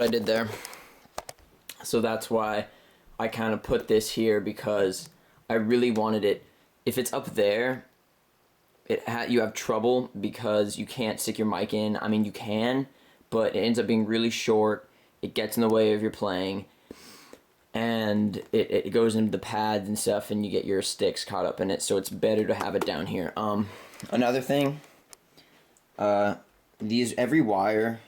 I did there. So that's why I kind of put this here, because I really wanted it. If it's up there, you have trouble because you can't stick your mic in. I mean, you can, but it ends up being really short. It gets in the way of your playing, and it goes into the pads and stuff, and you get your sticks caught up in it. So it's better to have it down here. Another thing, every wire,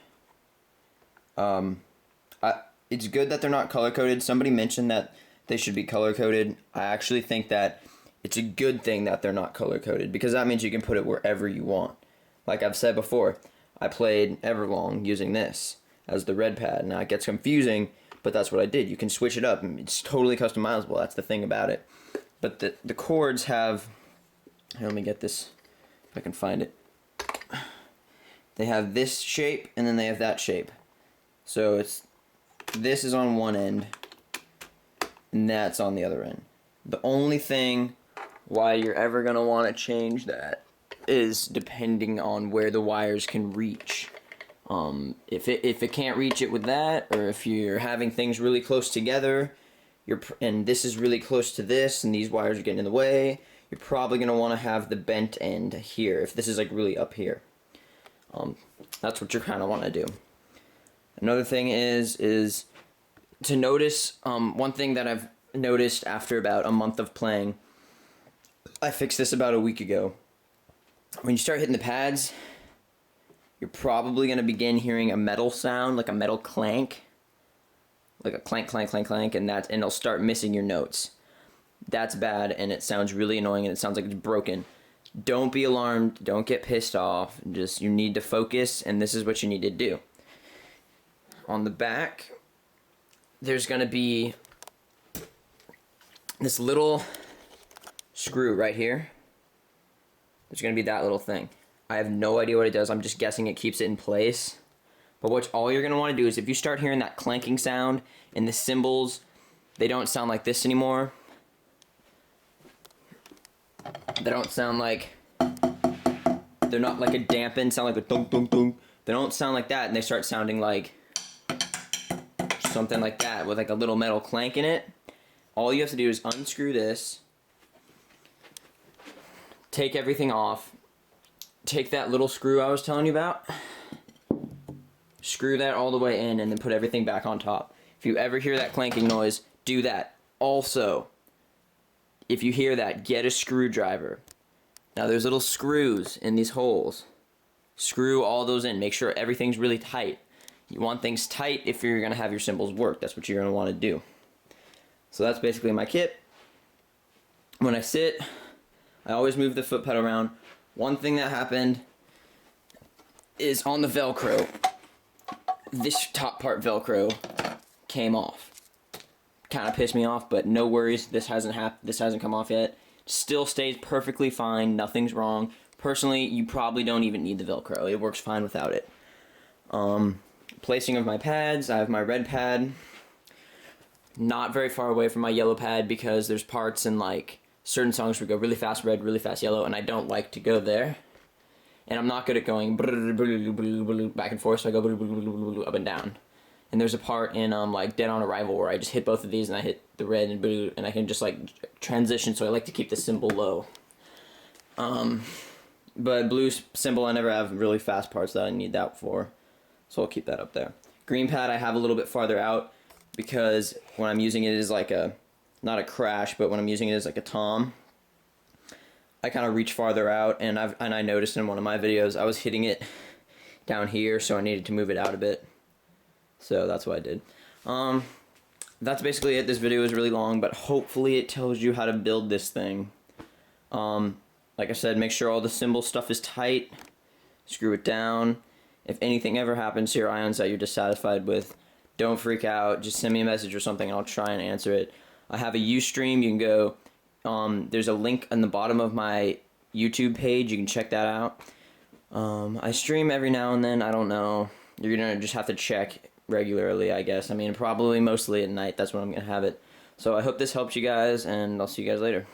it's good that they're not color coded. Somebody mentioned that they should be color coded. I actually think that it's a good thing that they're not color coded, because that means you can put it wherever you want. Like I've said before, I played Everlong using this as the red pad. Now it gets confusing, but that's what I did. You can switch it up. It's totally customizable. That's the thing about it. But the chords have, here, let me get this, if I can find it. They have this shape, and then they have that shape. So this is on one end, and that's on the other end. The only thing why you're ever going to want to change that is depending on where the wires can reach. If it can't reach it with that, or if you're having things really close together, and this is really close to this, and these wires are getting in the way, you're probably going to want to have the bent end here, if this is like really up here. That's what you kind of want to do. Another thing is to notice, one thing that I've noticed after about a month of playing, I fixed this about a week ago. When you start hitting the pads, you're probably going to begin hearing a metal sound, like a metal clank, like a clank, clank, clank, clank, and it'll start missing your notes. That's bad, and it sounds really annoying, and it sounds like it's broken. Don't be alarmed. Don't get pissed off. Just, you need to focus, and this is what you need to do. On the back, there's going to be this little screw right here. There's going to be that little thing. I have no idea what it does. I'm just guessing it keeps it in place. But all you're going to want to do is, if you start hearing that clanking sound and the cymbals, they don't sound like this anymore. They don't sound like, they're not like a dampened sound, like a dunk, dunk, dunk. They don't sound like that, and they start sounding like something like that with like a little metal clank in it. All you have to do is unscrew this, take everything off, take that little screw I was telling you about, screw that all the way in, and then put everything back on top. If you ever hear that clanking noise, do that. Also, if you hear that, get a screwdriver. Now there's little screws in these holes. Screw all those in. Make sure everything's really tight. You want things tight if you're going to have your cymbals work. That's what you're going to want to do. So that's basically my kit. When I sit, I always move the foot pedal around. One thing that happened is on the Velcro, this top part Velcro came off. Kind of pissed me off, but no worries. This hasn't come off yet. Still stays perfectly fine. Nothing's wrong. Personally, you probably don't even need the Velcro. It works fine without it. Placing of my pads, I have my red pad not very far away from my yellow pad, because there's parts in like certain songs where we go really fast red, really fast yellow, and I don't like to go there. And I'm not good at going back and forth, so I go up and down. And there's a part in like Dead on Arrival where I just hit both of these, and I hit the red and blue, and I can just like transition, so I like to keep the cymbal low. But blue cymbal, I never have really fast parts that I need that for, so I'll keep that up there. Green pad I have a little bit farther out, because when I'm using it as like not a crash, but when I'm using it as like a tom, I kind of reach farther out, and I noticed in one of my videos I was hitting it down here, so I needed to move it out a bit. So that's what I did. That's basically it. This video is really long, but hopefully it tells you how to build this thing. Like I said, make sure all the cymbal stuff is tight. Screw it down. If anything ever happens to your ions that you're dissatisfied with, don't freak out. Just send me a message or something, and I'll try and answer it. I have a Ustream. You can go, there's a link on the bottom of my YouTube page. You can check that out. I stream every now and then. I don't know. You're going to just have to check regularly, I guess. I mean, probably mostly at night. That's when I'm going to have it. So I hope this helps you guys, and I'll see you guys later.